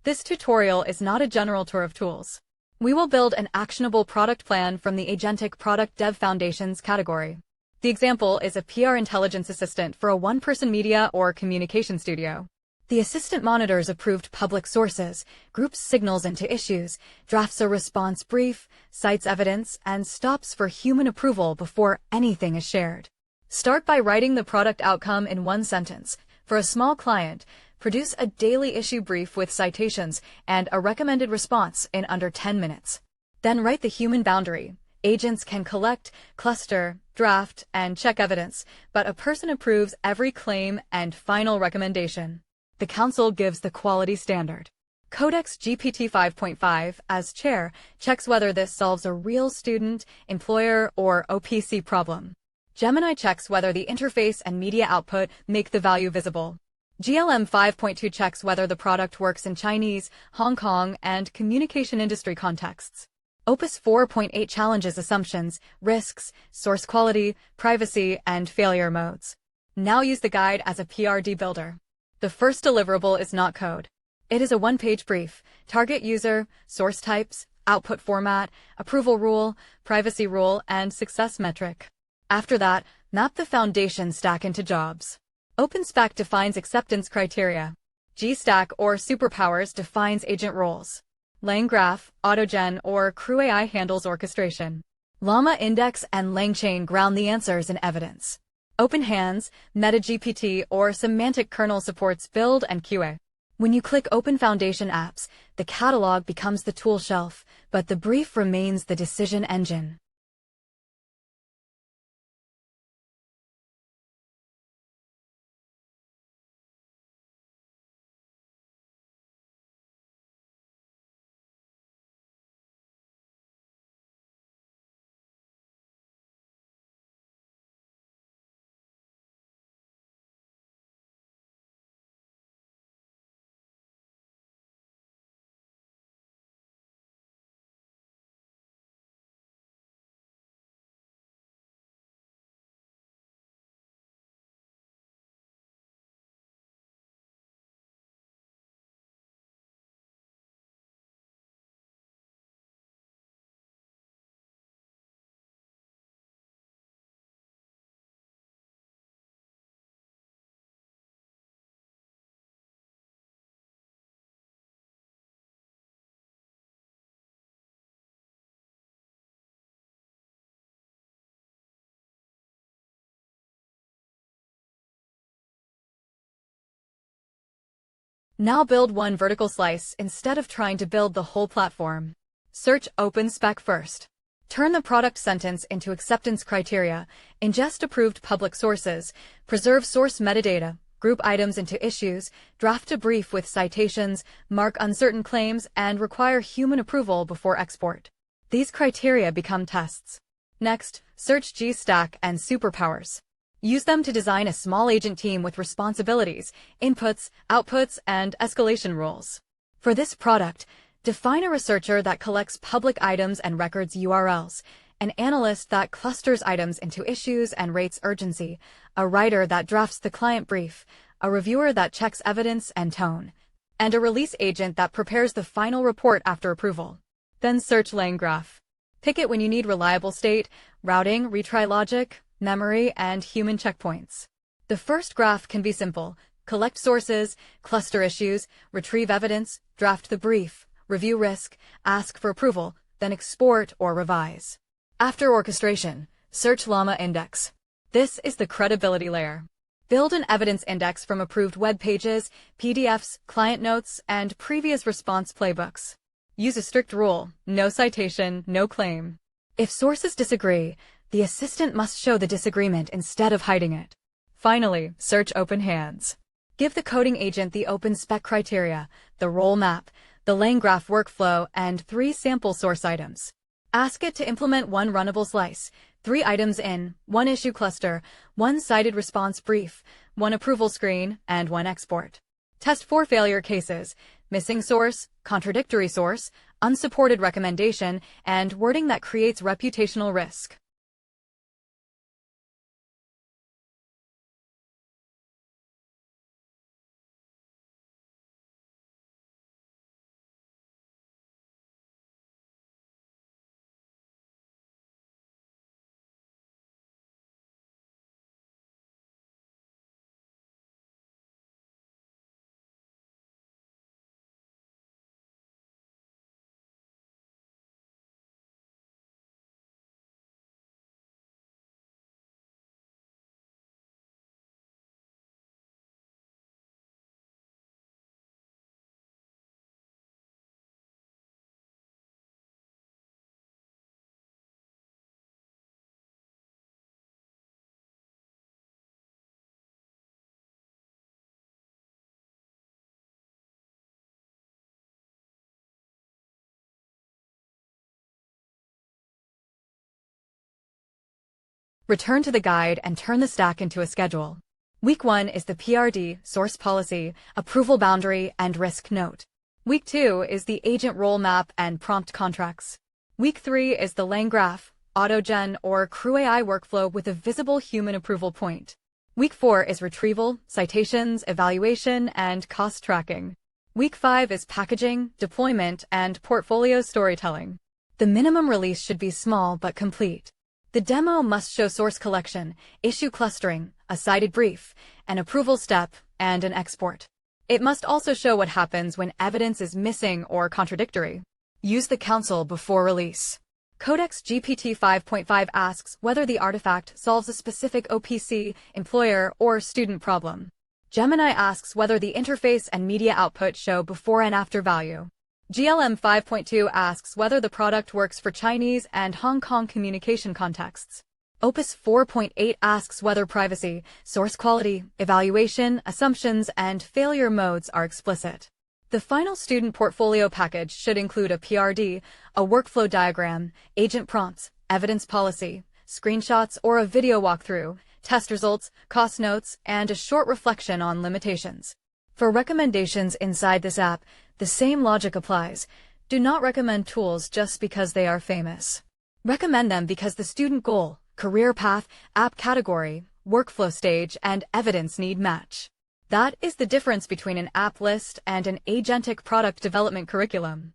This tutorial is not a general tour of tools. We will build an actionable product plan from the Agentic Product Dev Foundations category. The example is a PR intelligence assistant for a one-person media or communication studio. The assistant monitors approved public sources, groups signals into issues, drafts a response brief, cites evidence, and stops for human approval before anything is shared. Start by writing the product outcome in one sentence. For a small client, produce a daily issue brief with citations and a recommended response in under 10 minutes. Then write the human boundary. Agents can collect, cluster, draft, and check evidence, but a person approves every claim and final recommendation. The council gives the quality standard. Codex GPT 5.5, as chair, checks whether this solves a real student, employer, or OPC problem. Gemini checks whether the interface and media output make the value visible. GLM 5.2 checks whether the product works in Chinese, Hong Kong, and communication industry contexts. Opus 4.8 challenges assumptions, risks, source quality, privacy, and failure modes. Now use the guide as a PRD builder. The first deliverable is not code. It is a one-page brief, target user, source types, output format, approval rule, privacy rule, and success metric. After that, map the foundation stack into jobs. OpenSpec defines acceptance criteria. GStack or Superpowers defines agent roles. LangGraph, AutoGen, or CrewAI handles orchestration. Llama Index and LangChain ground the answers in evidence. OpenHands, MetaGPT, or Semantic Kernel supports build and QA. When you click Open Foundation Apps, the catalog becomes the tool shelf, but the brief remains the decision engine. Now build one vertical slice instead of trying to build the whole platform. Search OpenSpec first. Turn the product sentence into acceptance criteria, ingest approved public sources, preserve source metadata, group items into issues, draft a brief with citations, mark uncertain claims, and require human approval before export. These criteria become tests. Next, search GStack and Superpowers. Use them to design a small agent team with responsibilities, inputs, outputs, and escalation rules. For this product, define a researcher that collects public items and records URLs, an analyst that clusters items into issues and rates urgency, a writer that drafts the client brief, a reviewer that checks evidence and tone, and a release agent that prepares the final report after approval. Then search LangGraph. Pick it when you need reliable state, routing, retry logic, memory, and human checkpoints. The first graph can be simple. Collect sources, cluster issues, retrieve evidence, draft the brief, review risk, ask for approval, then export or revise. After orchestration, search Llama Index. This is the credibility layer. Build an evidence index from approved web pages, PDFs, client notes, and previous response playbooks. Use a strict rule: no citation, no claim. If sources disagree, the assistant must show the disagreement instead of hiding it. Finally, search OpenHands. Give the coding agent the OpenSpec criteria, the role map, the LangGraph workflow, and 3 sample source items. Ask it to implement one runnable slice, 3 items in, 1 issue cluster, 1 cited response brief, 1 approval screen, and 1 export. Test for failure cases: missing source, contradictory source, unsupported recommendation, and wording that creates reputational risk. Return to the guide and turn the stack into a schedule. Week 1 is the PRD, source policy, approval boundary, and risk note. Week 2 is the agent role map and prompt contracts. Week 3 is the Lang graph, AutoGen, or Crew AI workflow with a visible human approval point. Week 4 is retrieval, citations, evaluation, and cost tracking. Week 5 is packaging, deployment, and portfolio storytelling. The minimum release should be small but complete. The demo must show source collection, issue clustering, a cited brief, an approval step, and an export. It must also show what happens when evidence is missing or contradictory. Use the console before release. Codex GPT 5.5 asks whether the artifact solves a specific OPC, employer, or student problem. Gemini asks whether the interface and media output show before and after value. GLM 5.2 asks whether the product works for Chinese and Hong Kong communication contexts. Opus 4.8 asks whether privacy, source quality, evaluation, assumptions, and failure modes are explicit. The final student portfolio package should include a PRD, a workflow diagram, agent prompts, evidence policy, screenshots or a video walkthrough, test results, cost notes, and a short reflection on limitations. For recommendations inside this app, the same logic applies. Do not recommend tools just because they are famous. Recommend them because the student goal, career path, app category, workflow stage, and evidence need match. That is the difference between an app list and an agentic product development curriculum.